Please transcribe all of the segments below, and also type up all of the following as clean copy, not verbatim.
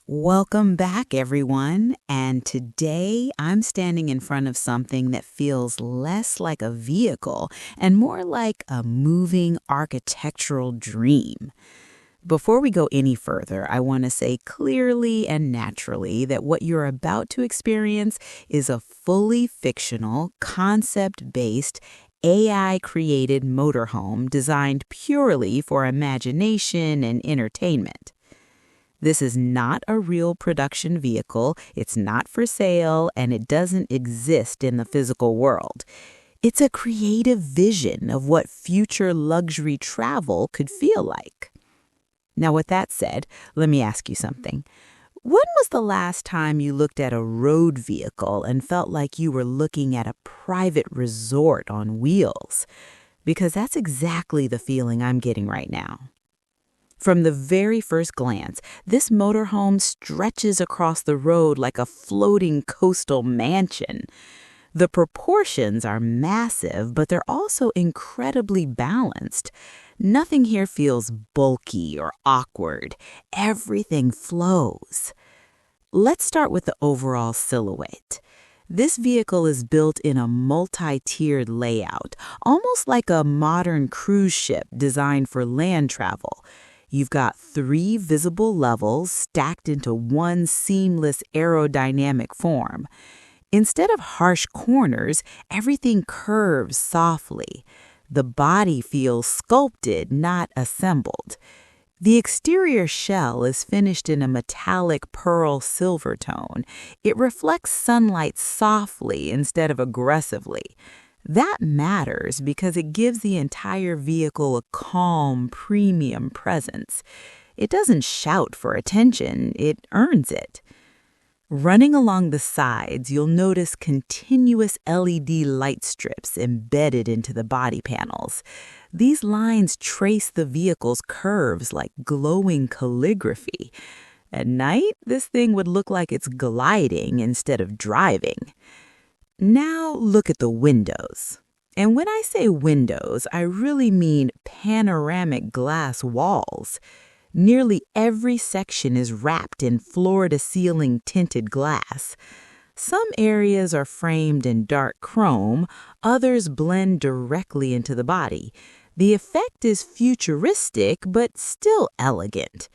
Welcome back, everyone. And today I'm standing in front of something that feels less like a vehicle and more like a moving architectural dream. Before we go any further, I want to say clearly and naturally that what you're about to experience is a fully fictional, concept-based, AI-created motorhome designed purely for imagination and entertainment. This is not a real production vehicle, it's not for sale, and it doesn't exist in the physical world. It's a creative vision of what future luxury travel could feel like. Now, with that said, let me ask you something. When was the last time you looked at a road vehicle and felt like you were looking at a private resort on wheels? Because that's exactly the feeling I'm getting right now. From the very first glance, this motorhome stretches across the road like a floating coastal mansion. The proportions are massive, but they're also incredibly balanced. Nothing here feels bulky or awkward. Everything flows. Let's start with the overall silhouette. This vehicle is built in a multi-tiered layout, almost like a modern cruise ship designed for land travel. You've got 3 visible levels stacked into one seamless aerodynamic form. Instead of harsh corners, everything curves softly. The body feels sculpted, not assembled. The exterior shell is finished in a metallic pearl silver tone. It reflects sunlight softly instead of aggressively. That matters because it gives the entire vehicle a calm, premium presence. It doesn't shout for attention, it earns it. Running along the sides, you'll notice continuous LED light strips embedded into the body panels. These lines trace the vehicle's curves like glowing calligraphy. At night, this thing would look like it's gliding instead of driving. Now look at the windows. And when I say windows, I really mean panoramic glass walls. Nearly every section is wrapped in floor-to-ceiling tinted glass. Some areas are framed in dark chrome, others blend directly into the body. The effect is futuristic, but still elegant.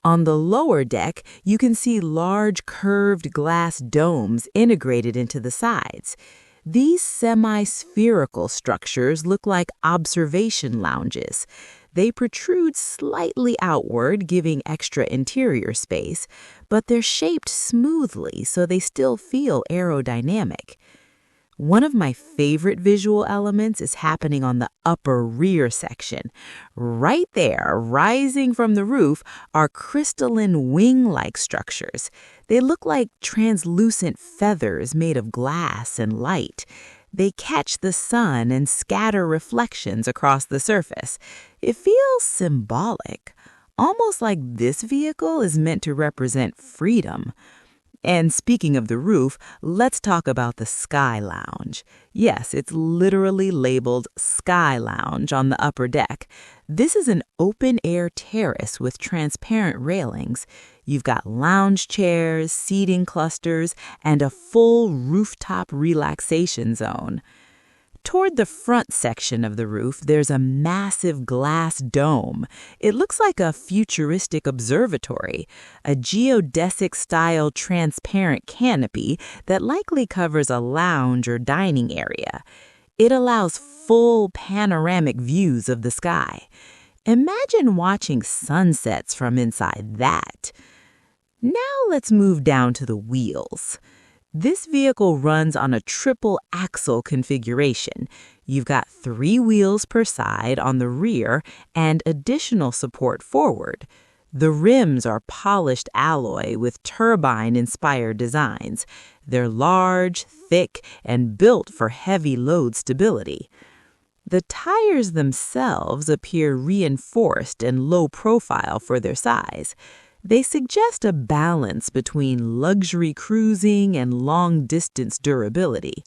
On the lower deck, you can see large curved glass domes integrated into the sides. These semi-spherical structures look like observation lounges. They protrude slightly outward, giving extra interior space, but they're shaped smoothly so they still feel aerodynamic. One of my favorite visual elements is happening on the upper rear section. Right there, rising from the roof, are crystalline wing-like structures. They look like translucent feathers made of glass and light. They catch the sun and scatter reflections across the surface. It feels symbolic, almost like this vehicle is meant to represent freedom. And speaking of the roof, let's talk about the Sky Lounge. Yes, it's literally labeled Sky Lounge on the upper deck. This is an open-air terrace with transparent railings. You've got lounge chairs, seating clusters, and a full rooftop relaxation zone. Toward the front section of the roof, there's a massive glass dome. It looks like a futuristic observatory, a geodesic-style transparent canopy that likely covers a lounge or dining area. It allows full panoramic views of the sky. Imagine watching sunsets from inside that. Now let's move down to the wheels. This vehicle runs on a triple axle configuration. You've got 3 wheels per side on the rear and additional support forward. The rims are polished alloy with turbine-inspired designs. They're large, thick, and built for heavy load stability. The tires themselves appear reinforced and low profile for their size. They suggest a balance between luxury cruising and long-distance durability.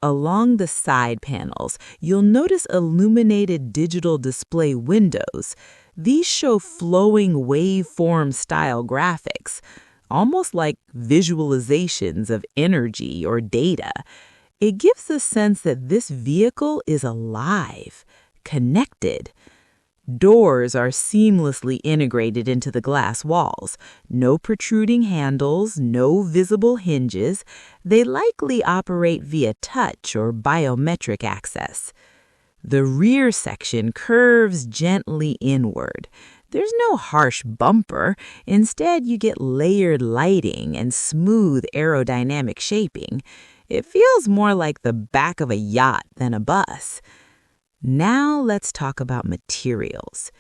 Along the side panels, you'll notice illuminated digital display windows. These show flowing waveform-style graphics. almost like visualizations of energy or data. It gives the sense that this vehicle is alive, connected. Doors are seamlessly integrated into the glass walls. No protruding handles, no visible hinges. They likely operate via touch or biometric access. The rear section curves gently inward. There's no harsh bumper. Instead, you get layered lighting and smooth aerodynamic shaping. It feels more like the back of a yacht than a bus. Now let's talk about materials.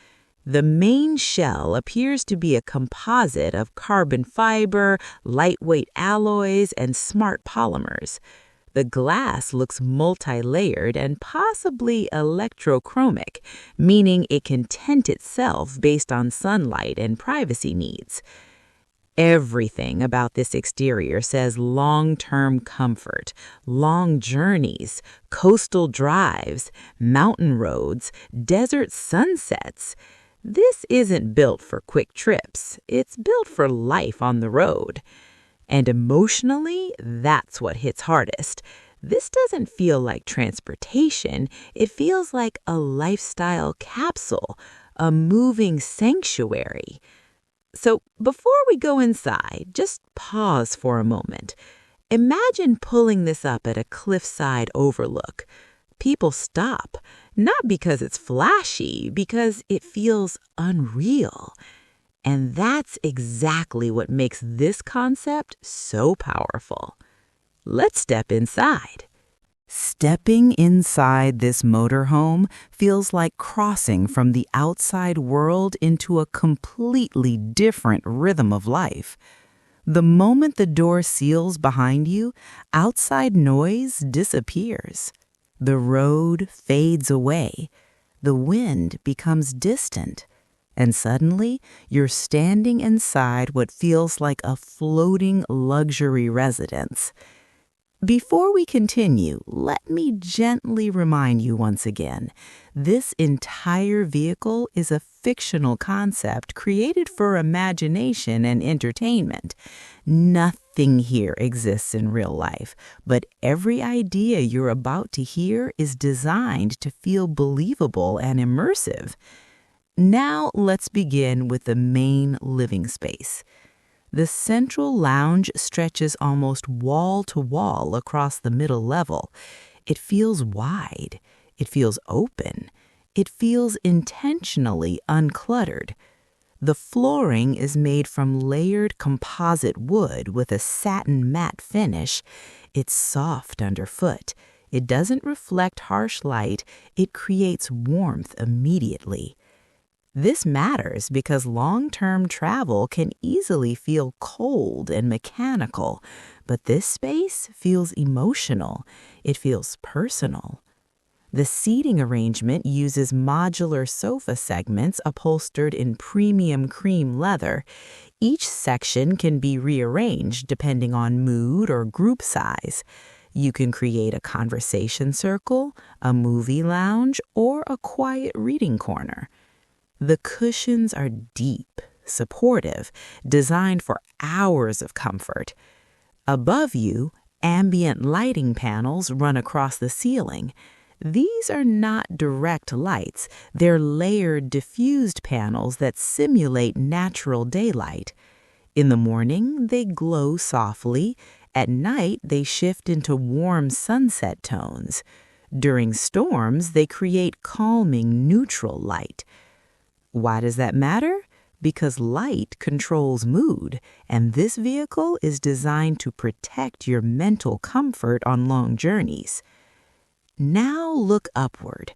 The main shell appears to be a composite of carbon fiber, lightweight alloys, and smart polymers. The glass looks multi-layered and possibly electrochromic, meaning it can tint itself based on sunlight and privacy needs. Everything about this exterior says long-term comfort, long journeys, coastal drives, mountain roads, desert sunsets. This isn't built for quick trips. It's built for life on the road. And emotionally, that's what hits hardest. This doesn't feel like transportation. It feels like a lifestyle capsule, a moving sanctuary. So before we go inside, just pause for a moment. Imagine pulling this up at a cliffside overlook. People stop, not because it's flashy, because it feels unreal. And that's exactly what makes this concept so powerful. Let's step inside. Stepping inside this motorhome feels like crossing from the outside world into a completely different rhythm of life. The moment the door seals behind you, outside noise disappears. The road fades away. The wind becomes distant. And suddenly, you're standing inside what feels like a floating luxury residence. Before we continue, let me gently remind you once again, this entire vehicle is a fictional concept created for imagination and entertainment. Nothing here exists in real life, but every idea you're about to hear is designed to feel believable and immersive. Now let's begin with the main living space. The central lounge stretches almost wall to wall across the middle level. It feels wide. It feels open. It feels intentionally uncluttered. The flooring is made from layered composite wood with a satin matte finish. It's soft underfoot. It doesn't reflect harsh light. It creates warmth immediately. This matters because long-term travel can easily feel cold and mechanical, but this space feels emotional. It feels personal. The seating arrangement uses modular sofa segments upholstered in premium cream leather. Each section can be rearranged depending on mood or group size. You can create a conversation circle, a movie lounge, or a quiet reading corner. The cushions are deep, supportive, designed for hours of comfort. Above you, ambient lighting panels run across the ceiling. These are not direct lights. They're layered diffused panels that simulate natural daylight. In the morning, they glow softly. At night, they shift into warm sunset tones. During storms, they create calming neutral light. Why does that matter? Because light controls mood, and this vehicle is designed to protect your mental comfort on long journeys. Now look upward.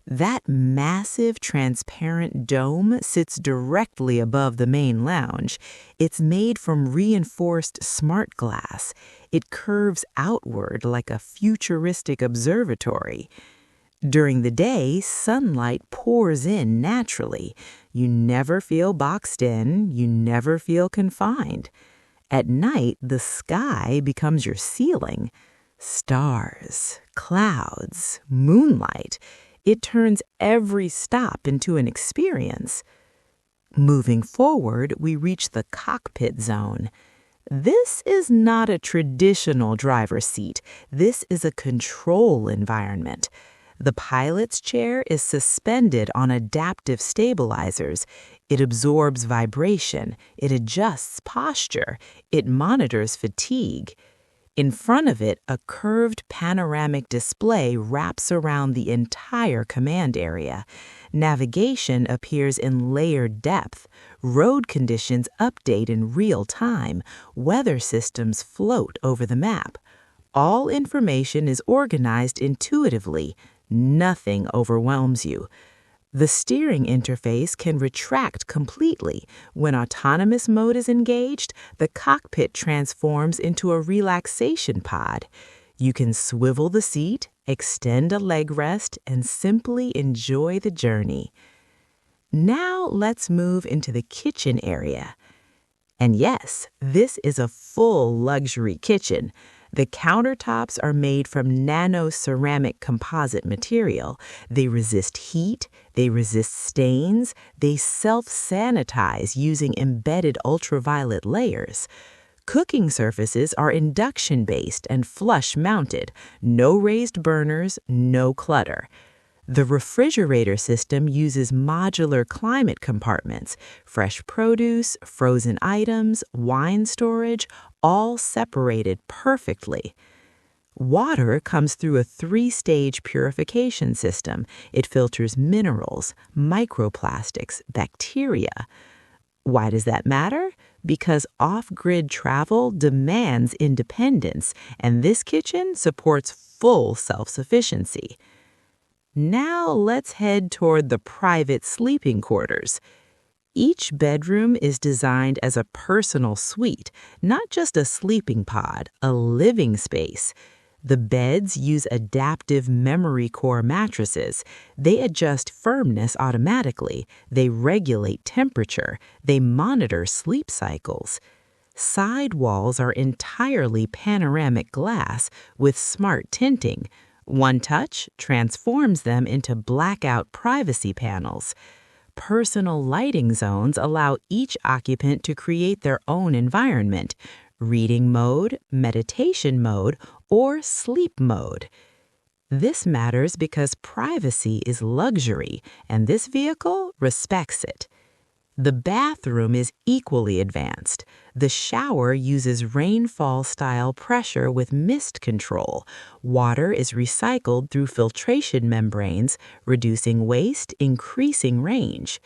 That massive transparent dome sits directly above the main lounge. It's made from reinforced smart glass. It curves outward like a futuristic observatory. During the day, sunlight pours in naturally. You never feel boxed in. You never feel confined. At night, the sky becomes your ceiling. Stars, clouds, moonlight. It turns every stop into an experience. Moving forward, we reach the cockpit zone. This is not a traditional driver's seat. This is a control environment. The pilot's chair is suspended on adaptive stabilizers. It absorbs vibration. It adjusts posture. It monitors fatigue. In front of it, a curved panoramic display wraps around the entire command area. Navigation appears in layered depth. Road conditions update in real time. Weather systems float over the map. All information is organized intuitively. Nothing overwhelms you. The steering interface can retract completely. When autonomous mode is engaged, the cockpit transforms into a relaxation pod. You can swivel the seat, extend a leg rest, and simply enjoy the journey. Now let's move into the kitchen area. And yes, this is a full luxury kitchen. The countertops are made from nano-ceramic composite material. They resist heat, they resist stains, they self-sanitize using embedded ultraviolet layers. Cooking surfaces are induction-based and flush-mounted. No raised burners, no clutter. The refrigerator system uses modular climate compartments, fresh produce, frozen items, wine storage, all separated perfectly. Water comes through a 3-stage purification system. It filters minerals, microplastics, bacteria. Why does that matter? Because off-grid travel demands independence, and this kitchen supports full self-sufficiency. Now let's head toward the private sleeping quarters. Each bedroom is designed as a personal suite, not just a sleeping pod, a living space. The beds use adaptive memory core mattresses. They adjust firmness automatically. They regulate temperature. They monitor sleep cycles. Side walls are entirely panoramic glass with smart tinting. One touch transforms them into blackout privacy panels. Personal lighting zones allow each occupant to create their own environment: reading mode, meditation mode, or sleep mode. This matters because privacy is luxury, and this vehicle respects it. The bathroom is equally advanced. The shower uses rainfall-style pressure with mist control. Water is recycled through filtration membranes, reducing waste, increasing range.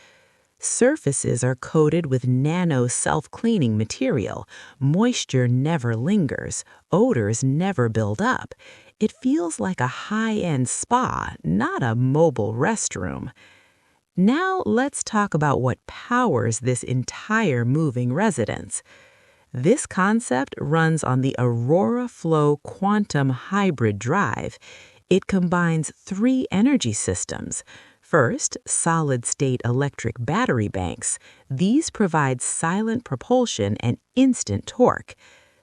Surfaces are coated with nano self-cleaning material. Moisture never lingers. Odors never build up. It feels like a high-end spa, not a mobile restroom. Now let's talk about what powers this entire moving residence. This concept runs on the Aurora Flow Quantum Hybrid Drive. It combines 3 energy systems. First, solid-state electric battery banks. These provide silent propulsion and instant torque.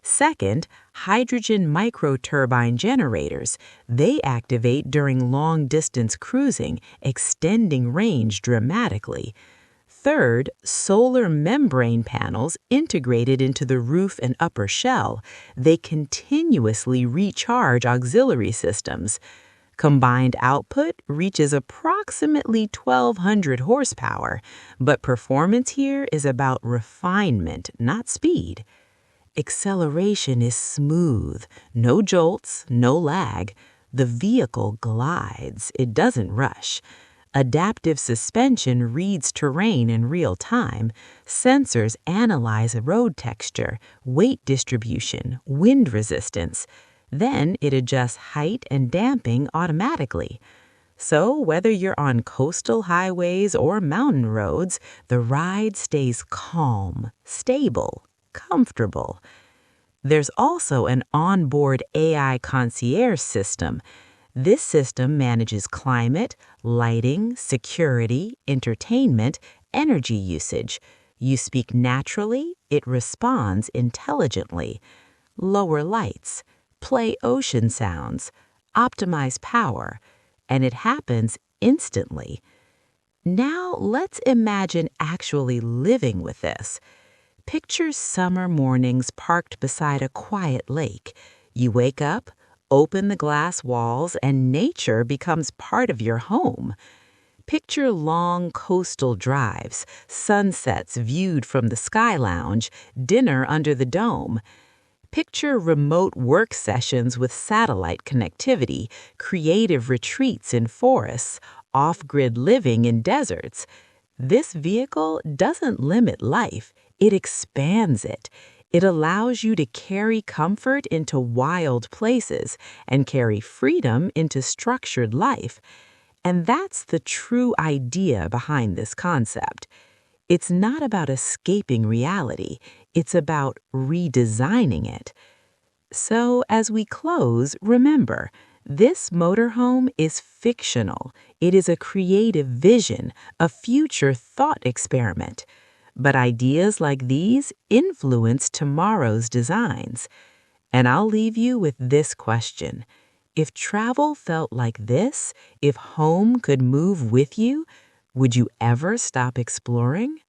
Second, hydrogen microturbine generators. They activate during long-distance cruising, extending range dramatically. Third, solar membrane panels integrated into the roof and upper shell. They continuously recharge auxiliary systems. Combined output reaches approximately 1,200 horsepower, but performance here is about refinement, not speed. Acceleration is smooth, no jolts, no lag. The vehicle glides, it doesn't rush. Adaptive suspension reads terrain in real time. Sensors analyze road texture, weight distribution, wind resistance. Then it adjusts height and damping automatically. So whether you're on coastal highways or mountain roads, the ride stays calm, stable, comfortable. There's also an onboard AI concierge system. This system manages climate, lighting, security, entertainment, energy usage. You speak naturally, it responds intelligently. Lower lights, play ocean sounds, optimize power, and it happens instantly. Now let's imagine actually living with this. Picture summer mornings parked beside a quiet lake. You wake up, open the glass walls, and nature becomes part of your home. Picture long coastal drives, sunsets viewed from the Sky Lounge, dinner under the dome. Picture remote work sessions with satellite connectivity, creative retreats in forests, off-grid living in deserts. This vehicle doesn't limit life, it expands it. It allows you to carry comfort into wild places and carry freedom into structured life. And that's the true idea behind this concept. It's not about escaping reality, it's about redesigning it. So, as we close, remember, this motorhome is fictional. It is a creative vision, a future thought experiment. But ideas like these influence tomorrow's designs. And I'll leave you with this question. If travel felt like this, if home could move with you, would you ever stop exploring?